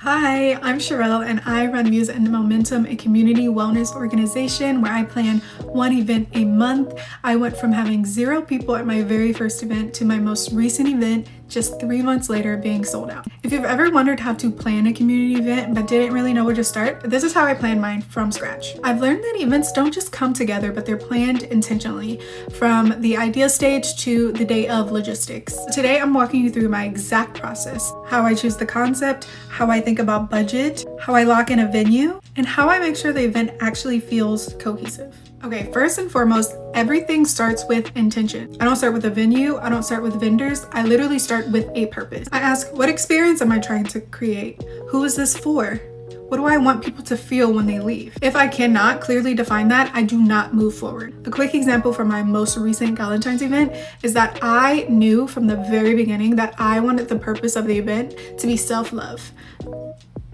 Hi, I'm Sherelle and I run Muse and Momentum, a community wellness organization where I plan one event a month. I went from having 0 people at my very first event to my most recent event just 3 months later being sold out. If you've ever wondered how to plan a community event but didn't really know where to start, this is how I planned mine from scratch. I've learned that events don't just come together, but they're planned intentionally from the idea stage to the day of logistics. Today, I'm walking you through my exact process, how I choose the concept, how I think about budget, how I lock in a venue, and how I make sure the event actually feels cohesive. Okay, first and foremost, everything starts with intention. I don't start with a venue, I don't start with vendors, I literally start with a purpose. I ask, what experience am I trying to create? Who is this for? What do I want people to feel when they leave? If I cannot clearly define that, I do not move forward. A quick example from my most recent Galentine's event is that I knew from the very beginning that I wanted the purpose of the event to be self-love.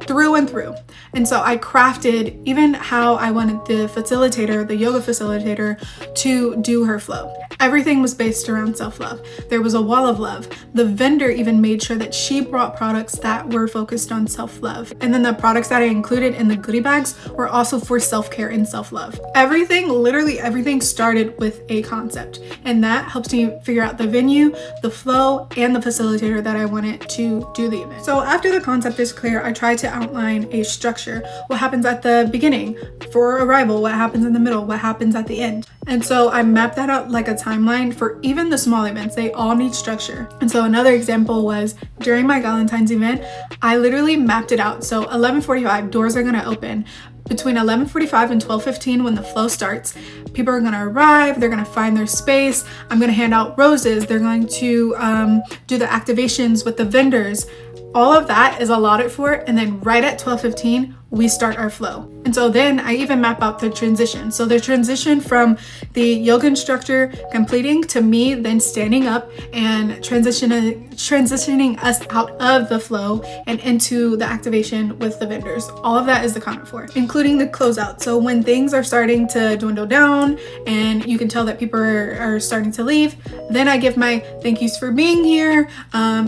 Through and through. And so I crafted even how I wanted the facilitator, the yoga facilitator, to do her flow. Everything was based around self-love. There was a wall of love. The vendor even made sure that she brought products that were focused on self-love. And then the products that I included in the goodie bags were also for self-care and self-love. Everything, literally everything started with a concept. And that helps me figure out the venue, the flow, and the facilitator that I wanted to do the event. So after the concept is clear, I try to outline a structure. What happens at the beginning for arrival, what happens in the middle, what happens at the end. And so I mapped that out like a timeline for even the small events. They all need structure. And so another example was during my Galentine's event, I literally mapped it out. So 11:45, doors are gonna open. Between 11:45 and 12:15 when the flow starts, people are gonna arrive, they're gonna find their space, I'm gonna hand out roses, they're going to do the activations with the vendors. All of that is allotted for, and then right at 12:15, we start our flow. And so then I even map out the transition. So the transition from the yoga instructor completing to me then standing up and transitioning us out of the flow and into the activation with the vendors. All of that is accounted for, including the closeout. So when things are starting to dwindle down and you can tell that people are starting to leave, then I give my thank yous for being here,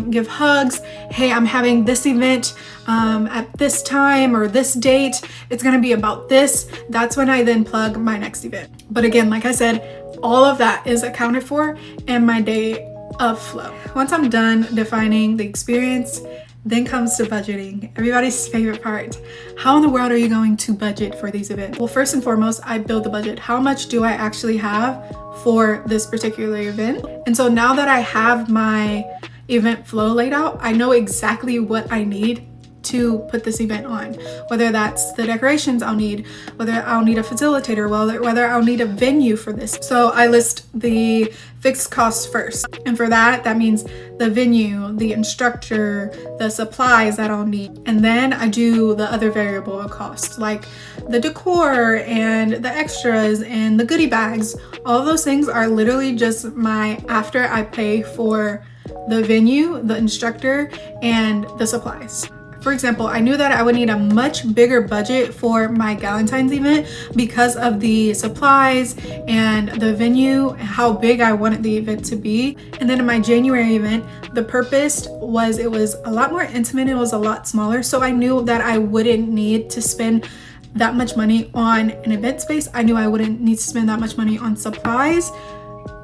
give hugs. Hey, I'm having this event at this time or this date. It's gonna be about this. That's when I then plug my next event. But again, like I said, all of that is accounted for in my day of flow. Once I'm done defining the experience, then comes to budgeting, everybody's favorite part. How in the world are you going to budget for these events? Well, first and foremost, I build the budget. How much do I actually have for this particular event? And so now that I have my event flow laid out, I know exactly what I need to put this event on, whether that's the decorations I'll need, whether I'll need a facilitator, whether I'll need a venue for this. So I list the fixed costs first. And for that means the venue, the instructor, the supplies that I'll need. And then I do the other variable costs, like the decor and the extras and the goodie bags. All of those things are literally just after I pay for the venue, the instructor, and the supplies. For example, I knew that I would need a much bigger budget for my Galentine's event because of the supplies and the venue, how big I wanted the event to be. And then in my January event, the purpose was it was a lot more intimate, it was a lot smaller. So I knew that I wouldn't need to spend that much money on an event space. I knew I wouldn't need to spend that much money on supplies.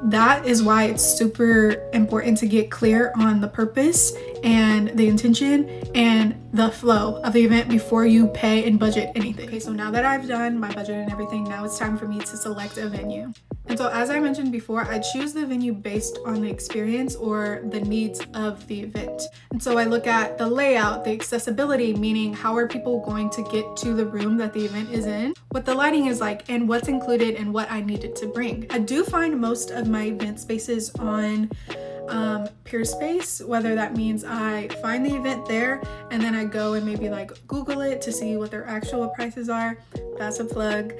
That is why it's super important to get clear on the purpose and the intention and the flow of the event before you pay and budget anything. Okay, so now that I've done my budget and everything, now it's time for me to select a venue. And so as I mentioned before, I choose the venue based on the experience or the needs of the event. And so I look at the layout, the accessibility, meaning how are people going to get to the room that the event is in, what the lighting is like, and what's included and what I needed to bring. I do find most of my event spaces on Peerspace, whether that means I find the event there and then I go and maybe like Google it to see what their actual prices are. That's a plug.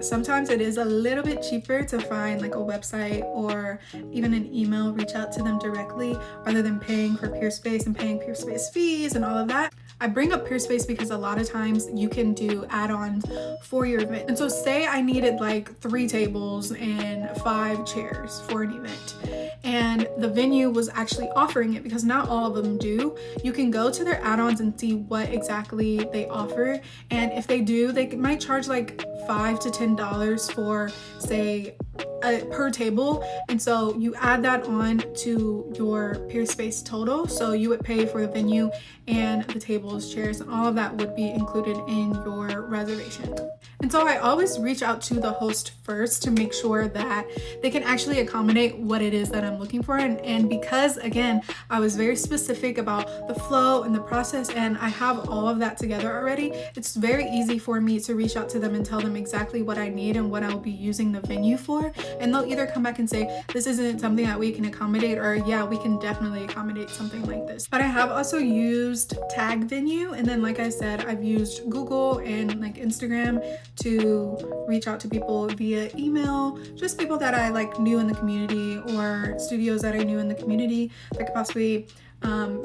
Sometimes it is a little bit cheaper to find like a website or even an email, reach out to them directly rather than paying for Peerspace and paying Peerspace fees and all of that. I bring up Peerspace because a lot of times you can do add-ons for your event. And so say I needed like 3 tables and 5 chairs for an event. And and the venue was actually offering it, because not all of them do. You can go to their add-ons and see what exactly they offer, and if they do, they might charge like $5 to $10 for, say, per table, and so you add that on to your Peerspace total. So you would pay for the venue and the tables, chairs, and all of that would be included in your reservation. And so I always reach out to the host first to make sure that they can actually accommodate what it is that I'm looking for. And because, again, I was very specific about the flow and the process, and I have all of that together already, it's very easy for me to reach out to them and tell them exactly what I need and what I'll be using the venue for. And they'll either come back and say, this isn't something that we can accommodate, or yeah, we can definitely accommodate something like this. But I have also used Tag Venue, and then like I said, I've used Google and like Instagram to reach out to people via email, just people that I like knew in the community, or studios that I knew in the community that could possibly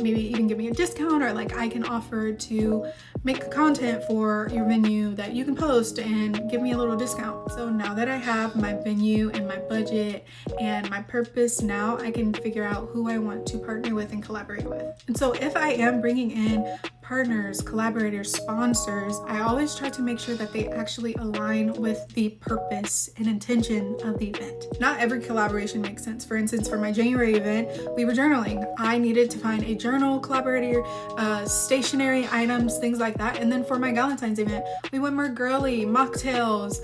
maybe even give me a discount, or like I can offer to make content for your venue that you can post and give me a little discount. So now that I have my venue and my budget and my purpose, now I can figure out who I want to partner with and collaborate with. And so if I am bringing in partners, collaborators, sponsors, I always try to make sure that they actually align with the purpose and intention of the event. Not every collaboration makes sense. For instance, for my January event, we were journaling. I needed to find a journal collaborator, stationery items, things like that. And then for my Valentine's event, we went more girly, mocktails,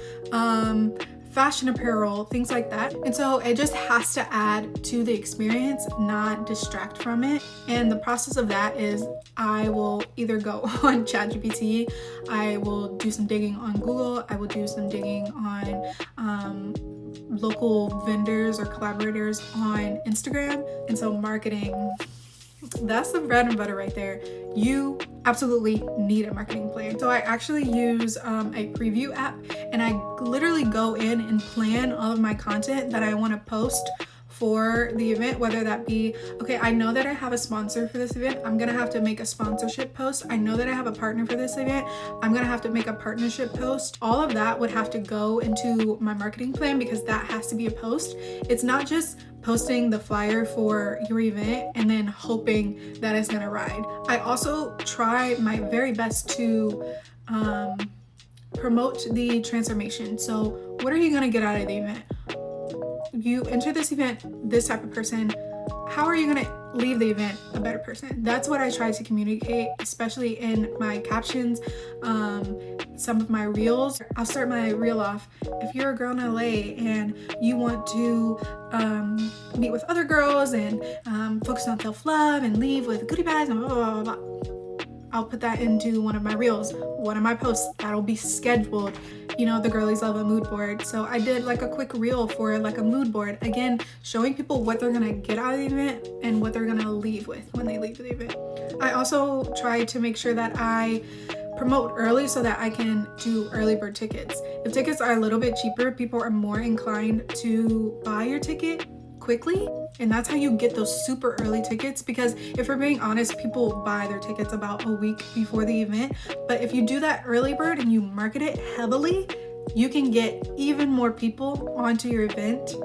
fashion apparel, things like that. And so it just has to add to the experience, not distract from it. And the process of that is I will either go on ChatGPT, I will do some digging on Google, I will do some digging on local vendors or collaborators on Instagram. And so marketing, that's the bread and butter right there. You absolutely need a marketing plan. So I actually use a preview app, and I literally go in and plan all of my content that I want to post for the event, whether that be, okay, I know that I have a sponsor for this event, I'm gonna have to make a sponsorship post. I know that I have a partner for this event, I'm gonna have to make a partnership post. All of that would have to go into my marketing plan, because that has to be a post. It's not just posting the flyer for your event and then hoping that it's gonna ride. I also try my very best to promote the transformation. So what are you gonna get out of the event? You enter this event this type of person, how are you gonna leave the event a better person? That's what I try to communicate, especially in my captions, some of my reels. I'll start my reel off. If you're a girl in LA and you want to meet with other girls and focus on self-love and leave with goodie bags and blah, blah, blah, blah. I'll put that into one of my reels, one of my posts that'll be scheduled. You know, the girlies love a mood board. So I did like a quick reel for like a mood board. Again, showing people what they're gonna get out of the event and what they're gonna leave with when they leave the event. I also try to make sure that I promote early so that I can do early bird tickets. If tickets are a little bit cheaper, people are more inclined to buy your ticket quickly, and that's how you get those super early tickets, because if we're being honest, people buy their tickets about a week before the event. But if you do that early bird and you market it heavily, you can get even more people onto your event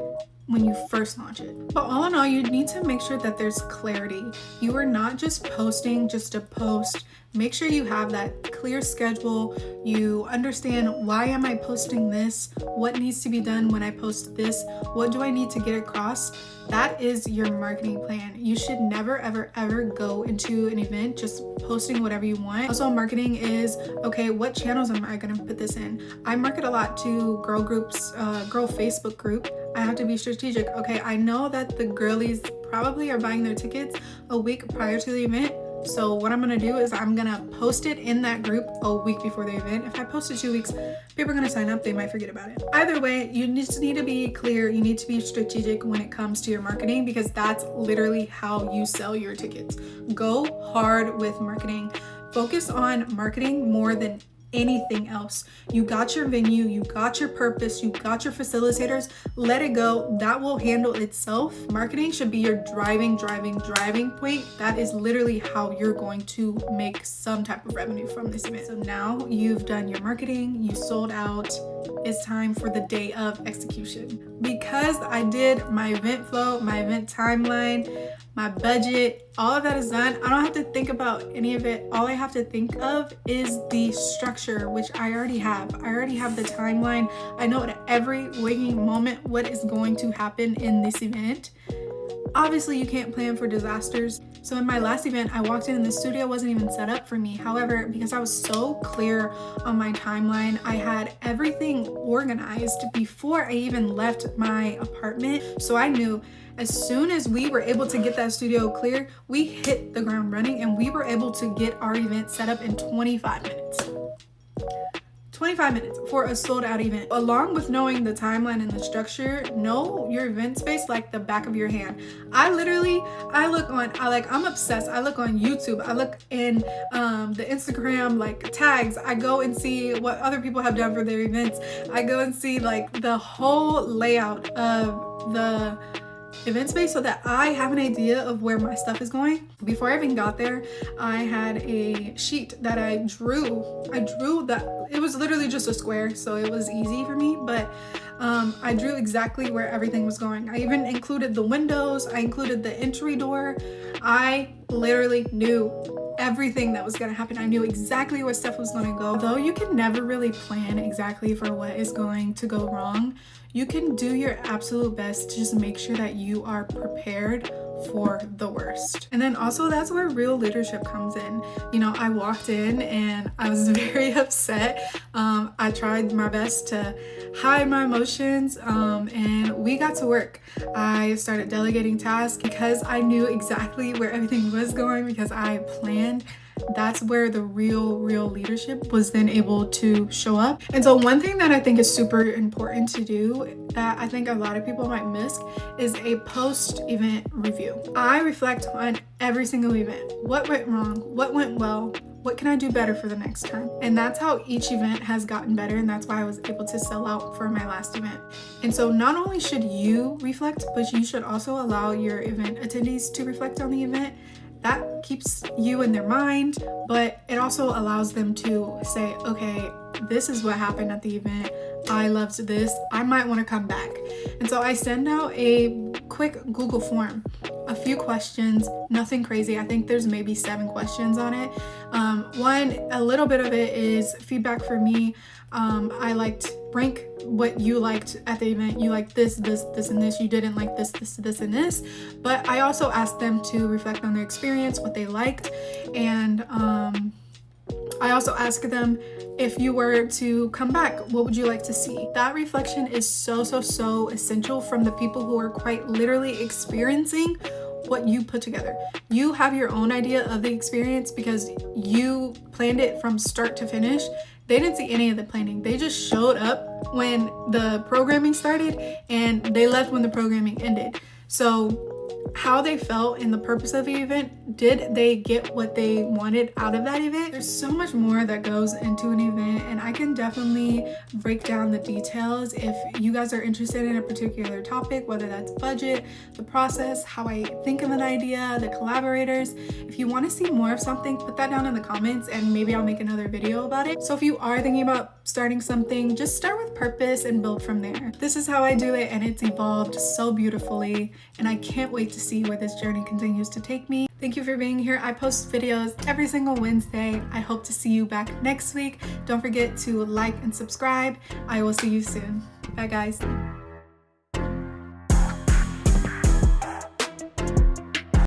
when you first launch it. But all in all, you need to make sure that there's clarity. You are not just posting just to post. Make sure you have that clear schedule. You understand, why am I posting this? What needs to be done when I post this? What do I need to get across? That is your marketing plan. You should never, ever, ever go into an event just posting whatever you want. Also, marketing is, okay, what channels am I gonna put this in? I market a lot to girl groups, girl Facebook group. I have to be strategic. Okay, I know that the girlies probably are buying their tickets a week prior to the event. So what I'm gonna do is I'm gonna post it in that group a week before the event. If I post it 2 weeks, people are gonna sign up, they might forget about it. Either way, you just need to be clear, you need to be strategic when it comes to your marketing, because that's literally how you sell your tickets. Go hard with marketing. Focus on marketing more than anything else. You got your venue, you got your purpose, you got your facilitators, let it go. That will handle itself. Marketing should be your driving point. That is literally how you're going to make some type of revenue from this event. So now you've done your marketing, you sold out, it's time for the day of execution. Because I did my event flow, my event timeline, my budget, all of that is done. I don't have to think about any of it. All I have to think of is the structure, which I already have. I already have the timeline. I know at every waking moment what is going to happen in this event. Obviously, you can't plan for disasters. So in my last event, I walked in and the studio wasn't even set up for me. However, because I was so clear on my timeline, I had everything organized before I even left my apartment. So I knew as soon as we were able to get that studio clear, we hit the ground running and we were able to get our event set up in 25 minutes. 25 minutes for a sold out event. Along with knowing the timeline and the structure, know your event space like the back of your hand. I'm obsessed. I look on YouTube. I look in the Instagram like tags. I go and see what other people have done for their events. I go and see like the whole layout of the event space so that I have an idea of where my stuff is going. Before I even got there, I had a sheet that I drew that it was literally just a square, so it was easy for me, but I drew exactly where everything was going. I even included the windows, I included the entry door. I literally knew everything that was going to happen. I knew exactly where stuff was going to go. Though you can never really plan exactly for what is going to go wrong, you can do your absolute best to just make sure that you are prepared for the worst. And then also that's where real leadership comes in. You know, I walked in and I was very upset. I tried my best to hide my emotions, and we got to work. I started delegating tasks because I knew exactly where everything was going because I planned. That's where the real leadership was then able to show up. And so one thing that I think is super important to do that I think a lot of people might miss is a post-event review. I reflect on every single event. What went wrong? What went well? What can I do better for the next time? And that's how each event has gotten better, and that's why I was able to sell out for my last event. And so not only should you reflect, but you should also allow your event attendees to reflect on the event. That keeps you in their mind, but it also allows them to say, okay, this is what happened at the event. I loved this. I might want to come back. And so I send out a quick Google form, a few questions, nothing crazy. I think there's maybe 7 questions on it. A little bit of it is feedback for me. I liked rank what you liked at the event. You liked this, and this. You didn't like this, and this. But I also asked them to reflect on their experience, what they liked. And I also asked them, if you were to come back, what would you like to see? That reflection is so essential from the people who are quite literally experiencing what you put together. You have your own idea of the experience because you planned it from start to finish. They didn't see any of the planning. They just showed up when the programming started and they left when the programming ended. So how they felt in the purpose of the event, did they get what they wanted out of that event? There's so much more that goes into an event, and I can definitely break down the details if you guys are interested in a particular topic, whether that's budget, the process, how I think of an idea, the collaborators. If you want to see more of something, put that down in the comments and maybe I'll make another video about it. So if you are thinking about starting something, just start with purpose and build from there. This is how I do it, and it's evolved so beautifully, and I can't wait to see where this journey continues to take me. Thank you for being here. I post videos every single Wednesday. I hope to see you back next week. Don't forget to like and subscribe. I will see you soon. Bye guys.